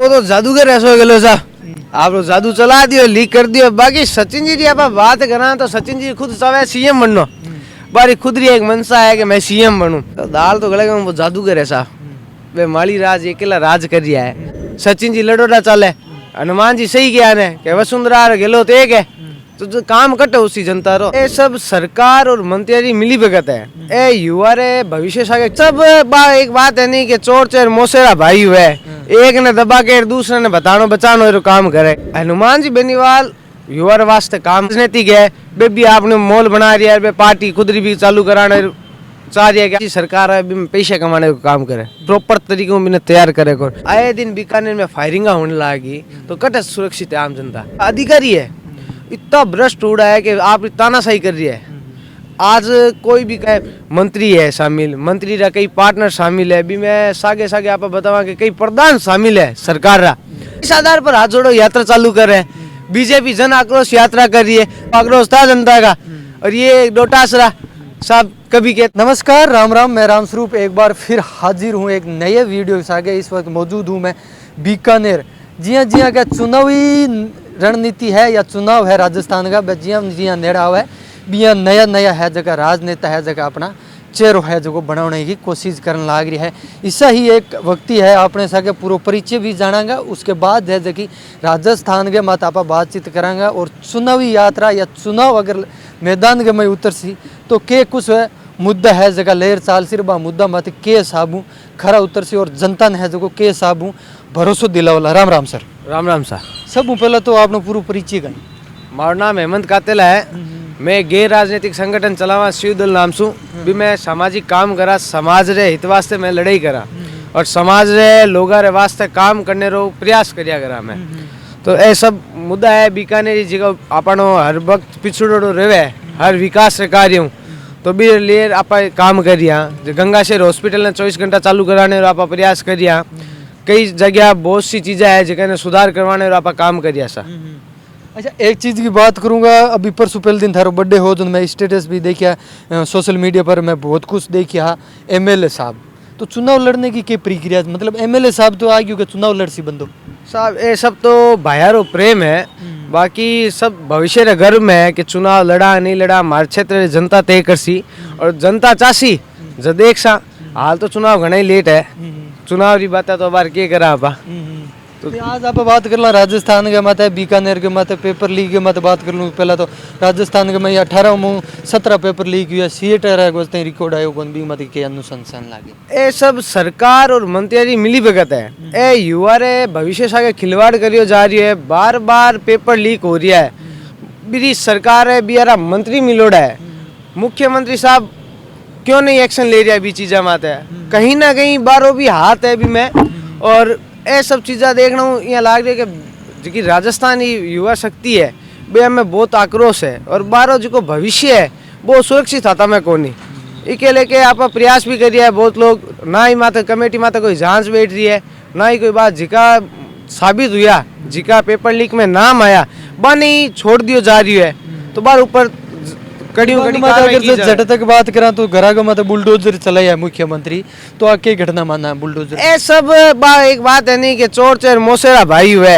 वो तो जादूगर ऐसा गलो सा आप लोग जादू चला दियो लीक कर दियो। बाकी सचिन जी आप बात करा तो सचिन जी खुद चाहे सीएम बनना, बारी खुद री एक मनसा है कि मैं सीएम बनूं। तो दाल तो गले वो जादूगर ऐसा वे माली राज अकेला राज कर रिया है। सचिन जी लड़ोड़ा चले, हनुमान जी सही ज्ञान है कि वसुंधरा गहलोत एक है, तो जो काम कटे उसी जनता रो। ये सब सरकार और मंत्री मिली भगत है। ए युवा रे भविष्य सागे सब एक बात है नहीं कि चोर चोर मोसेरा भाई हुए, एक ने दबा के दूसरे ने बतानो बचानो रो काम करे। हनुमान जी बेनीवाल युवा वास्ते काम राजनीतिक है। बेबी आपने मोल बना रिया है, पार्टी खुद भी चालू कराने चाह रही है कि सरकार है पैसे कमाने का काम करे, प्रॉपर तरीके में तैयार करे। आए दिन बीकानेर में फायरिंग होने लगी तो कटे सुरक्षित है आम जनता। अधिकारी है इतना भ्रष्ट उड़ा है कि आप तानाशाही कर रही है। आज कोई भी कहे मंत्री है शामिल, मंत्री रा कई पार्टनर शामिल है, भी मैं सागे सागे आप बतावा कि कई प्रधान शामिल है सरकार रा। इस आधार पर हाथ जोड़ो यात्रा चालू कर रहे हैं। बीजेपी जन आक्रोश यात्रा कर रही है, आक्रोश था जनता का। और ये डोटासरा साहब कभी के नमस्कार, राम राम, मैं रामस्वरूप एक बार फिर हाजिर हूँ एक नए वीडियो के साथ। इस वक्त मौजूद हूँ मैं बीकानेर। जी हाँ क्या चुनावी रणनीति है या चुनाव है राजस्थान का, जी हाँ नेड़ा है भी नया नया है जगह राजनेता है जगह अपना चेहरो है जो बनाने की कोशिश करने लग रही है। ऐसा ही एक व्यक्ति है अपने साथ पूरा परिचय भी जानागा, उसके बाद है जो कि राजस्थान के मत आप बातचीत करांगा और चुनावी यात्रा या चुनाव अगर मैदान के मैं उतर सी तो के कुछ है मुद्दा है जगह लेर चाल सिर बा मुद्दा मत के साबू खरा उतर सी और जनता ने है जो के साबू भरोसा दिलावला। राम राम सर। राम राम सा। सब पहले तो आपने पूरा परिचय करें। मारो नाम हेमंत कातेला है। मैं गैर राजनीतिक संगठन चलावा शिवदल नाम सु भी मैं सामाजिक काम करा, समाज रे हित वास्ते मैं लड़ाई करा और समाज रे लोगा रे वास्ते काम करने रो प्रयास करिया करा मैं। तो ये सब मुद्दा है बीकानेर जगह आपनो हर वक्त पिछड़ो रहे हर विकास रे कार्यों तो भी लिए आप काम करिया। गंगा शहर हॉस्पिटल ने 24 घंटा चालू कराने रो आप प्रयास करिया। कई जगह बहुत सी चीजें है जिन्हें सुधार करवाने रो आप काम करिया सा। अच्छा, एक चीज़ की बात करूंगा, अभी परसों पहले दिन थारो बर्थडे हो तो मैं स्टेटस भी देखिया सोशल मीडिया पर, मैं बहुत कुछ देखिया एमएलए साहब। तो चुनाव लड़ने की क्या प्रक्रिया, मतलब एमएलए साहब तो आ क्योंकि चुनाव लड़ सी बंदो साहब ये सब तो भायारो प्रेम है। बाकी सब भविष्य रे गर्व में है कि चुनाव लड़ा नहीं लड़ा हमारे क्षेत्र जनता तय कर सी और जनता चासी जो देख सा। हाल तो चुनाव घना ही लेट है, चुनाव की बात तो बार के करा आपा। तो आज आप बात कर ला राजस्थान के मत है, बीकानेर के मत है, पेपर लीक के मत बात कर लूँ। पहला तो राजस्थान के मैं 18 पेपर लीक हुआ, सीएट रिकॉर्ड आयो कौन भी मत के अनुसंधान लागे। ये सब सरकार और मंत्री मिली भगत है। ए युवा रे भविष्य सागे खिलवाड़ करियो जा रही है, बार बार पेपर लीक हो रहा है। मेरी सरकार है बियारा मंत्री मिलोड़ा है, मुख्यमंत्री साहब क्यों नहीं एक्शन ले रहा है भी चीज़ा मात है, कहीं ना कहीं बारो भी हाथ है भी मैं। और ये सब चीज़ा देखना हूँ यहाँ लाग रही है कि जो राजस्थानी युवा शक्ति है वे हमें बहुत आक्रोश है और बारो जो भविष्य है वो सुरक्षित था मैं कौन नहीं इके लेके आप प्रयास भी करिए है। बहुत लोग ना ही माता कमेटी माता कोई जांच बैठ रही है, ना ही कोई बात जिका साबित हुआ जिका पेपर लीक में नाम आया बनी छोड़ दियो जा रही है। तो बार ऊपर जट तक बात करा तो घरा का मतलब बुलडोजर चला है मुख्यमंत्री, तो आके घटना माना है बुलडोजर। ये सब एक बात है नहीं कि चोर चोर मोसेरा भाई हुए,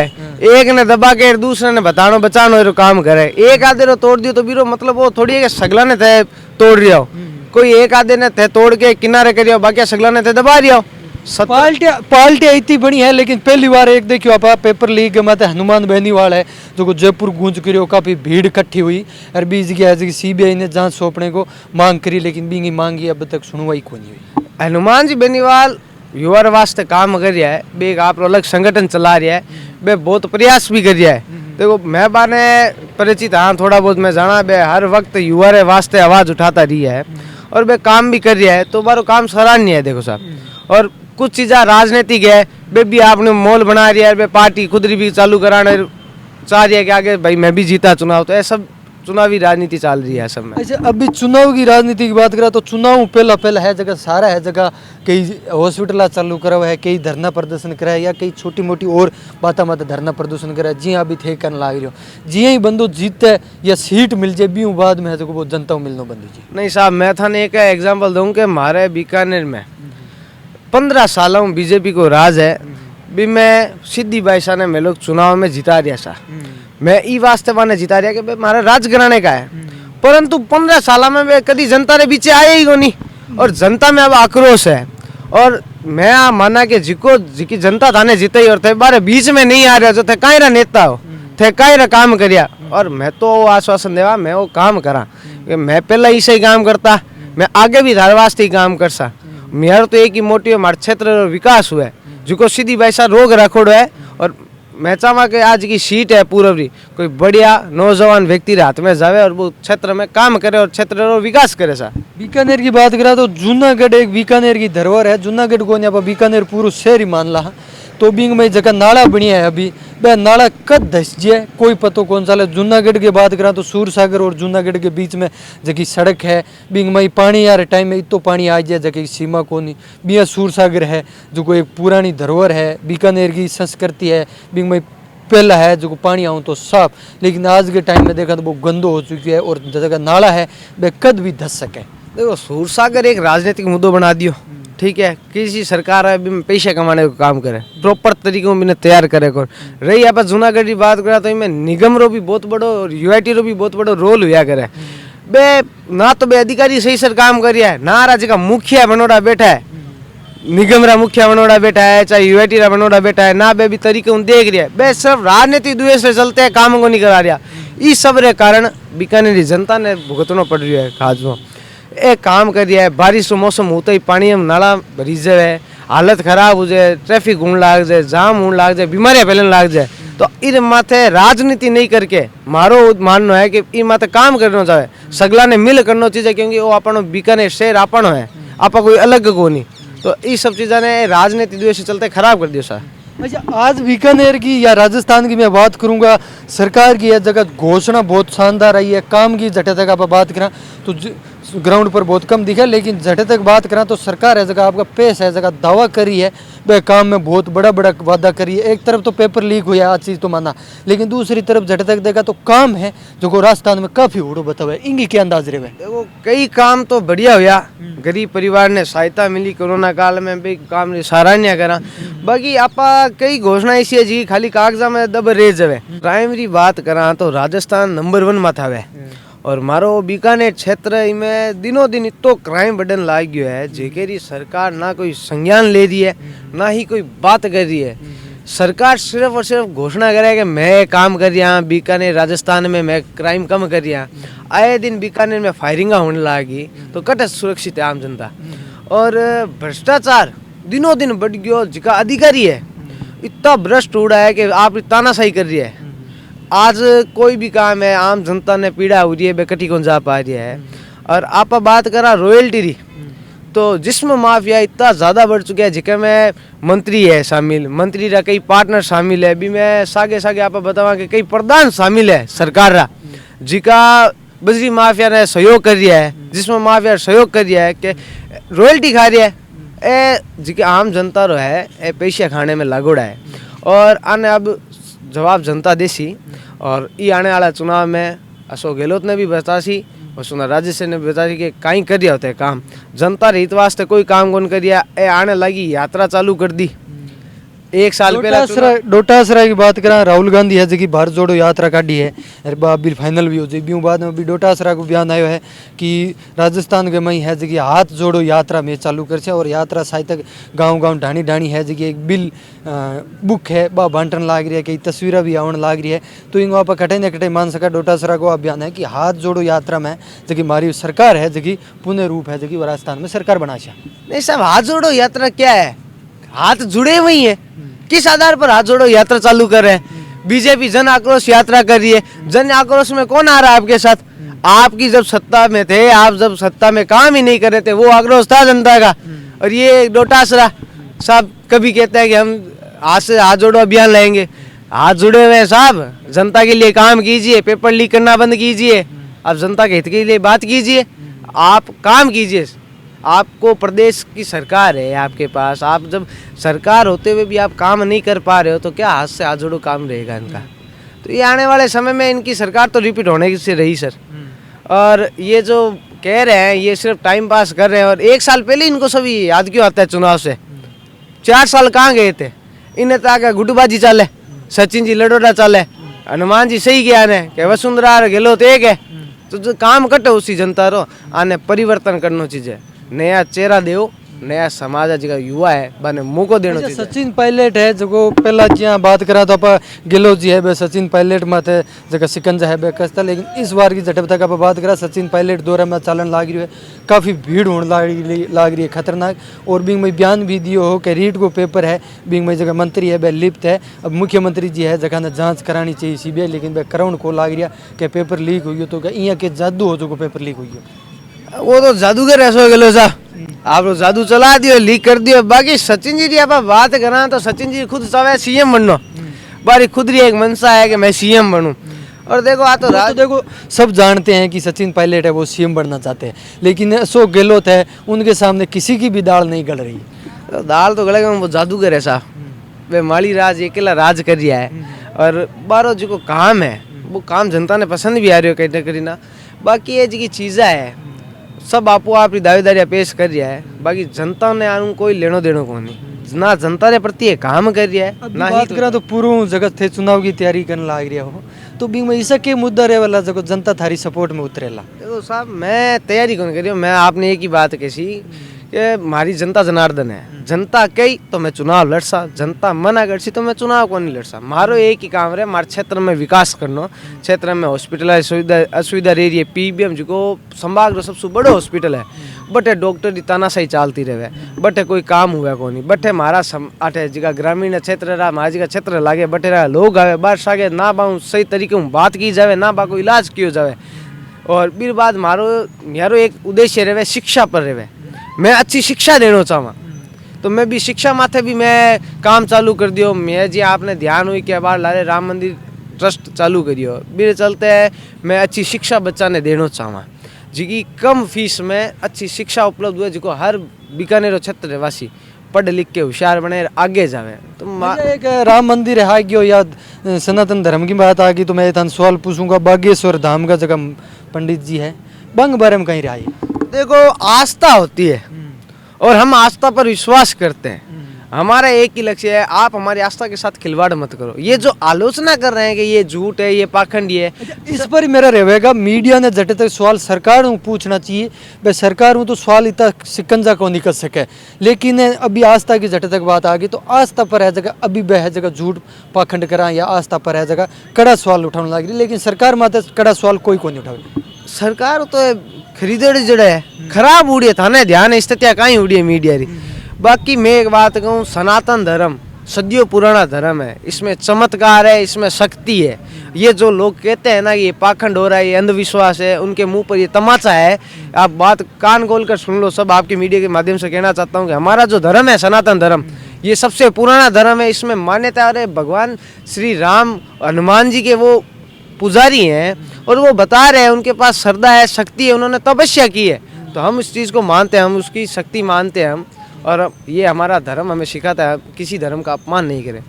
एक ने दबा के दूसरे ने बतानो बचानो रो काम करे। एक आधे रो तोड़ दियो तो बीरो मतलब वो थोड़ी है कि सगला ने थे तोड़ रिया हो, कोई एक आधे ने थे तोड़ के किनारे करियो, बाकी सगला ने थे दबा रिया हो। पार्टियां इतनी बड़ी है लेकिन पहली बार एक देखियो आप पेपर लीक मत हनुमान बेनीवाल है जो जयपुर गूंज करियो, काफी भीड़ इकट्ठी हुई और बीच की सीबीआई ने जांच सौंपने को मांग करी लेकिन बींगी मांगी अब तक सुनवाई को नहीं हुई। हनुमान जी बेनीवाल युवा वास्ते काम कर रहा है, बे आप अलग संगठन चला रहा है, बे बहुत प्रयास भी कर रहा है। देखो मैं बाने परिचित हाँ थोड़ा बहुत मैं जाना, बे हर वक्त युवा वास्ते आवाज उठाता रही है और बे काम भी कर रहा है, तो बारो काम सराहनीय है। देखो साहब और कुछ चीज़ा राजनीतिक है, बे भी आपने मोल बना रही है, बे पार्टी खुद भी चालू कराने चाह रही है कि आगे भाई मैं भी जीता चुनाव, तो ये सब चुनावी राजनीति चल रही है सब में। अच्छा, अभी चुनाव की राजनीति की बात करा तो चुनाव पहला है जगह सारा है जगह कई हॉस्पिटल चालू करा हुआ है, कई धरना प्रदर्शन करा है या कई छोटी मोटी और बातें मत धरना प्रदर्शन करा है। जी अभी थे करने लग रही हो, जी ही बंदो जीते या सीट मिल जाए भी बाद में है जो वो जनता को मिलना बंदी जी। नहीं साहब मैं था एक एग्जाम्पल दूँ कि हमारे बीकानेर में 15 सालों बीजेपी को राज है, भी मैं सीधी भाषा ने मैं लोग चुनाव में जिता रिया सा, मैं ई वास्ते माने जिता रिया कि भाई मारा राजघराने का है, परंतु 15 साल में वे कभी जनता रे बीचे आए ही नहीं, और जनता में अब आक्रोश है। और मैं आ माना कि जिकी जनता थाने जिताई और थे बारे बीच में नहीं आ रहा, जो थे कायरा नेता हो, थे कायरा काम करिया, और मैं तो वो आश्वासन देवा मैं वो काम करा कि मैं पहला इसे ही काम करता, मैं आगे भी धारवास्ती काम कर सा। मेरा तो एक ही मोटिव हमारे क्षेत्र विकास हुआ है, जिको सीधी भाषा रोग रखोड़ो है। और मैं चाहवा कि आज की सीट है पूर्वी कोई बढ़िया नौजवान व्यक्ति हाथ में जावे और वो क्षेत्र में काम करे और क्षेत्र रो विकास करे सा। बीकानेर की बात करा तो जूनागढ़ एक बीकानेर की धरोहर है। जूनागढ़ को यहाँ पर बीकानेर पूरा शहर ही मान ला, तो बिंग में जगह नाला बनिया है अभी, वह नाला कद धस जाए कोई पतो कौन सा। जूनागढ़ की बात करा तो सूरसागर और जूनागढ़ के बीच में जगह सड़क है, बिंग में पानी यार टाइम में इतो पानी आ जाए जगह सीमा को नहीं। बिया सूरसागर है जो कोई एक पुरानी धरोहर है, बीकानेर की संस्कृति है, बिंग में पहला है जो पानी आऊँ तो साफ, लेकिन आज के टाइम में देखा तो वो गंदो हो चुकी है और जगह नाला है वह कद भी धस सके। देखो सूरसागर एक राजनीतिक मुद्दा बना दियो, ठीक है, किसी सरकार है भी पैसे कमाने का काम करे, प्रॉपर तरीकों में तैयार करे कर रही। आप जूनागढ़ की बात करा तो इनमें निगम रो भी बहुत बड़ो और यूआईटी रो भी बहुत बड़ो रोल हुआ करे। बे ना तो बे अधिकारी सही सर काम करिया है, ना राज्य का मुखिया बनोड़ा बैठा है, निगम रा मुखिया बनोड़ा बैठा है, चाहे यूआईटी रा बनोड़ा बैठा है, ना बे भी तरीके उन देख रहा है, बे सिर्फ राजनीतिक द्वेष से चलते हैं, काम को नहीं करा रहा। इस सब रे कारण बीकानेर जनता ने भुगतना पड़ रही है खाजो। एक काम करिए, बारिश का मौसम होता ही पानी हम नाला भरी जाए, हालत खराब हो जाए, ट्रैफिक होने लाग जाए, जाम होने लाग जाए, बीमारियां फैलने लाग जाए, तो इन माथे राजनीति नहीं करके मारो मानना है कि इन माथे काम करना चाहे, सगला ने मिल करना चाहिए, क्योंकि वो अपन बीकानेर शहर अपन है, आपा कोई अलग को नहीं। तो ये सब चीज़ा ने राजनीति द्वेष से चलते खराब कर दिया सर। अच्छा, आज बीकानेर की या राजस्थान की मैं बात करूंगा, सरकार की यह जगह घोषणा बहुत शानदार आई है। काम की जटे तक आप बात करें तो ग्राउंड पर बहुत कम दिखे, लेकिन जटे तक बात करें तो सरकार है जगह आपका पेश है जगह दावा करी है, वह काम में बहुत बड़ा बड़ा वादा करी है। एक तरफ तो पेपर लीक हुआ आज चीज़ तो माना, लेकिन दूसरी तरफ जटे तक देखा तो काम है जो को राजस्थान में काफ़ी उड़ो बतावा है। इनकी क्या अंदाज रहे? देखो कई काम तो बढ़िया हुआ, गरीब परिवार ने सहायता मिली, कोरोना काल में भी काम सराहनीय करा। बाकी आपा कई घोषणा ऐसी है जी खाली कागजा में दब रह जावे। प्राइमरी बात करा तो राजस्थान नंबर 1 में था, और मारो बीकानेर क्षेत्र में दिनों दिन इतो क्राइम बढ़न लाग गयो है, जेकेरी सरकार ना कोई संज्ञान ले रही है, ना ही कोई बात कर रही है। सरकार सिर्फ और सिर्फ घोषणा करे कि मैं काम कर रहा, बीकानेर राजस्थान में मैं क्राइम कम कर रहा। आए दिन बीकानेर में फायरिंग होने लगी तो कट सुरक्षित है आम जनता, और भ्रष्टाचार दिनों दिन बढ़ गयो। जिका अधिकारी है इतना भ्रष्ट उड़ा है कि आप तानाशाही कर रही है। आज कोई भी काम है आम जनता ने पीड़ा हो रही है, बेकटी को जा पा रही है। और आप बात करा रॉयल्टी री, तो जिसमें माफिया इतना ज़्यादा बढ़ चुका है, जिके में मंत्री है शामिल, मंत्री रा कई पार्टनर शामिल है, भी मैं सागे सागे आप बतावा कि कई प्रधान शामिल है सरकार रा, जिका बजरी माफिया ने सहयोग कर रहा है, जिसमें माफिया सहयोग कर रहा है कि रॉयल्टी खा रही है। ए जिके आम जनता रो है ए पैसे खाने में लागोड़ा है, और आने अब जवाब जनता देसी। और ये आने वाला चुनाव में अशोक गहलोत ने भी बतासी और सुना राजेश ने भी बतासी कि कहीं कर दिया होता है काम, जनता हित वास्ते कोई काम कौन करिया। ए आने लगी यात्रा चालू कर दी 1 साल पहले। डोटासरा की बात करा, राहुल गांधी है जी भारत जोड़ो यात्रा काटी है, अरे बाप बिल फाइनल भी हो जाए। बीऊ बाद में भी डोटासरा को बयान आयो है कि राजस्थान के मई है जी हाथ जोड़ो यात्रा में चालू कर, और यात्रा शायद तक गाँव गाँव ढाणी ढाणी है जी एक बिल बुक है बा बांटन लाग रही है, कई तस्वीरें भी आवन लाग रही है। तो इन वहाँ पर कटे न कटे मान सका डोटासरा को बयान है कि हाथ जोड़ो यात्रा में जी हमारी सरकार है जी पुण्य रूप है जी राजस्थान में सरकार बना। नहीं साहब, हाथ जोड़ो यात्रा क्या है? हाथ जुड़े हुई है, किस आधार पर हाथ जोड़ो यात्रा चालू कर रहे हैं? बीजेपी जन आक्रोश यात्रा कर रही है। जन आक्रोश में कौन आ रहा है आपके साथ? आपकी जब सत्ता में थे, आप जब सत्ता में काम ही नहीं कर रहे थे, वो आक्रोश था जनता का। और ये डोटासरा साहब कभी कहते हैं कि हम आज से हाथ जोड़ो अभियान लाएंगे। हाथ जुड़े हुए हैं साहब, जनता के लिए काम कीजिए, पेपर लीक करना बंद कीजिए, आप जनता के हित के लिए बात कीजिए, आप काम कीजिए। आपको प्रदेश की सरकार है आपके पास, आप जब सरकार होते हुए भी आप काम नहीं कर पा रहे हो तो क्या हाथ से हाथ जोड़ो काम रहेगा इनका? तो ये आने वाले समय में इनकी सरकार तो रिपीट होने से रही सर। और ये जो कह रहे हैं ये सिर्फ टाइम पास कर रहे हैं। और 1 साल पहले इनको सभी याद क्यों आता है चुनाव से? 4 साल कहाँ गए थे? इन्हें तो आगे गुटबाजी चाले, सचिन जी लड़ोड़ा चाले, हनुमान जी सही ज्ञान है कि वसुंधरा और गहलोत एक है। तो जो काम कटे उसी जनता रो आने परिवर्तन करनो चीजे, नया चेहरा देव, नया समाज जगह युवा है बने मौको देनो अच्छा, चीजे। सचिन पायलट है जो पहला जिया बात करा तो आप गहलोत जी है बे सचिन पायलट मत है जगह सिकंजा है बे कसता, लेकिन इस बार की झटप तक आप बात करा सचिन पायलट दौरा में चालन लाग रही है, काफ़ी भीड़ होने लाग रही है खतरनाक। और बिंग में बयान भी दियो हो कि रीट को पेपर है, बिंग में जगह मंत्री है बे लिप्त है, अब मुख्यमंत्री जी है जगह ने जाँच करानी चाहिए सीबीआई, लेकिन बे कराउन को लाग रही है कि पेपर लीक हुई हो तो यहाँ के जादू हो जो पेपर लीक हुई हो। वो तो जादूगर ऐसा गलो सा, आप लोग जादू चला दियो, लीक कर दियो। बाकी सचिन जी आप बात करा तो सचिन जी खुद चाहे सीएम बनना, बारी खुद री एक मनसा है कि मैं सीएम बनूं। और देखो आ तो देखो सब जानते हैं कि सचिन पायलट है वो सीएम बनना चाहते हैं, लेकिन अशोक गहलोत है उनके सामने किसी की भी दाल नहीं गल रही। तो दाल तो गलेगा, वो जादूगर ऐसा वे माली राज अकेला राज कर रिया है। और बारो जो काम है वो काम जनता ने पसंद भी आ रही हो कहीं ना कहीं ना। बाकी ये जी चीज़ा है सब आपो आप दावेदारियाँ पेश कर रहा है, बाकी जनता ने आनु कोई लेनो देनो को नहीं, ना जनता ने प्रति ये काम कर रहा है ना ही बात करा तो पूर्व जगत थे चुनाव की तैयारी करने लाग रहा हो, तो बिंग में ऐसा के मुद्दा रहे वाला जगह जनता थारी सपोर्ट में उतरेला। देखो साहब मैं तैयारी कौन कर रही हूँ, मैं आपने एक ही बात कही कि हमारी जनता जनार्दन है, जनता कही तो मैं चुनाव लड़सा, जनता मना करसी तो मैं चुनाव को नहीं लड़सा। मारो एक ही काम रहे हमारे क्षेत्र में विकास करना, क्षेत्र में हॉस्पिटल असुविधा रह रही है, पीबीएम जो संभाग रो सबसे बड़ो हॉस्पिटल है, बटे डॉक्टर की तानाशाही चालती रहे, बटे कोई काम हुआ को नहीं, बटे हमारा आटे जगह ग्रामीण क्षेत्र रहा हमारा जगह क्षेत्र लागे, बटे रहा लोग आवे बारिश आगे ना बाऊ सही तरीके में बात की जावे, ना बा को इलाज किया जावे। और फिर बाद मारो एक उद्देश्य रहे शिक्षा पर रहे, मैं अच्छी शिक्षा देना चाहूँ तो मैं भी शिक्षा माथे भी मैं काम चालू कर दियो। मैं जी आपने ध्यान हुई कि बार लारे राम मंदिर ट्रस्ट चालू करियो, मेरे चलते है मैं अच्छी शिक्षा बच्चा ने देना चाहूँ जी कम फीस में अच्छी शिक्षा उपलब्ध हुए जिको हर बीकानेर क्षेत्र वासी पढ़ लिख के होशियार बने आगे जावे। तो एक राम मंदिर है आ गयो या सनातन धर्म की बात आ गई तो मैं सवाल पूछूंगा, बागेश्वर धाम का जगह पंडित जी है बंग बारे में कहीं रहा है। देखो आस्था होती है और हम आस्था पर विश्वास करते हैं, हमारा एक ही लक्ष्य है आप हमारी आस्था के साथ खिलवाड़ मत करो। ये जो आलोचना कर रहे हैं कि ये झूठ है ये पाखंडी है, इस पर मेरा रहेगा मीडिया ने जटे तक सवाल सरकार को पूछना चाहिए, भाई सरकार हूँ तो सवाल इतना शिकंजा को निकल सके, लेकिन अभी आस्था की जटे तक बात आ गई तो आस्था पर है जगह अभी बह जगह झूठ पाखंड करा या आस्था पर है जगह कड़ा सवाल उठाने लग रही, लेकिन सरकार माते कड़ा सवाल कोई को नहीं उठावे। सरकार तो खरीदड़ी जड़े है खराब उड़ी है, थाने ध्यान स्थितियाँ कहीं उड़ी है मीडिया री। बाकी मैं एक बात कहूँ, सनातन धर्म सदियों पुराना धर्म है, इसमें चमत्कार है, इसमें शक्ति है। ये जो लोग कहते हैं ना ये पाखंड हो रहा है ये अंधविश्वास है, उनके मुंह पर ये तमाचा है। आप बात कान खोल कर सुन लो, सब आपके मीडिया के माध्यम से कहना चाहता हूँ कि हमारा जो धर्म है सनातन धर्म ये सबसे पुराना धर्म है, इसमें मान्यता है भगवान श्री राम हनुमान जी के वो पुजारी हैं और वो बता रहे हैं उनके पास श्रद्धा है शक्ति है, उन्होंने तपस्या की है, तो हम इस चीज़ को मानते हैं, हम उसकी शक्ति मानते हैं हम, और ये हमारा धर्म हमें सिखाता है किसी धर्म का अपमान नहीं करें।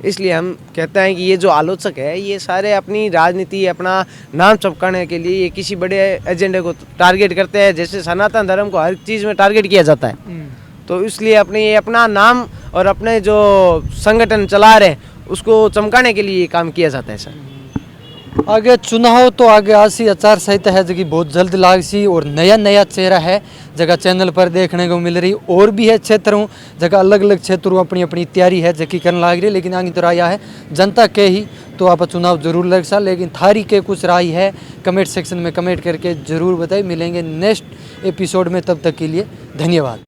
इसलिए हम कहते हैं कि ये जो आलोचक है ये सारे अपनी राजनीति अपना नाम चमकाने के लिए ये किसी बड़े एजेंडे को टारगेट करते हैं, जैसे सनातन धर्म को हर चीज़ में टारगेट किया जाता है, तो इसलिए अपने ये अपना नाम और अपने जो संगठन चला रहे उसको चमकाने के लिए ये काम किया जाता है सर। आगे चुनाव तो आगे आसी आचार संहिता है जो कि बहुत जल्द लागसी और नया नया चेहरा है जगह चैनल पर देखने को मिल रही, और भी है क्षेत्रों जगह अलग अलग क्षेत्रों अपनी अपनी तैयारी है जो कि करने लग रही है, लेकिन आगे तो राय है जनता के ही तो आप चुनाव जरूर लग सा, लेकिन थारी के कुछ राय है कमेंट सेक्शन में कमेंट करके जरूर बताइए। मिलेंगे नेक्स्ट एपिसोड में, तब तक के लिए धन्यवाद।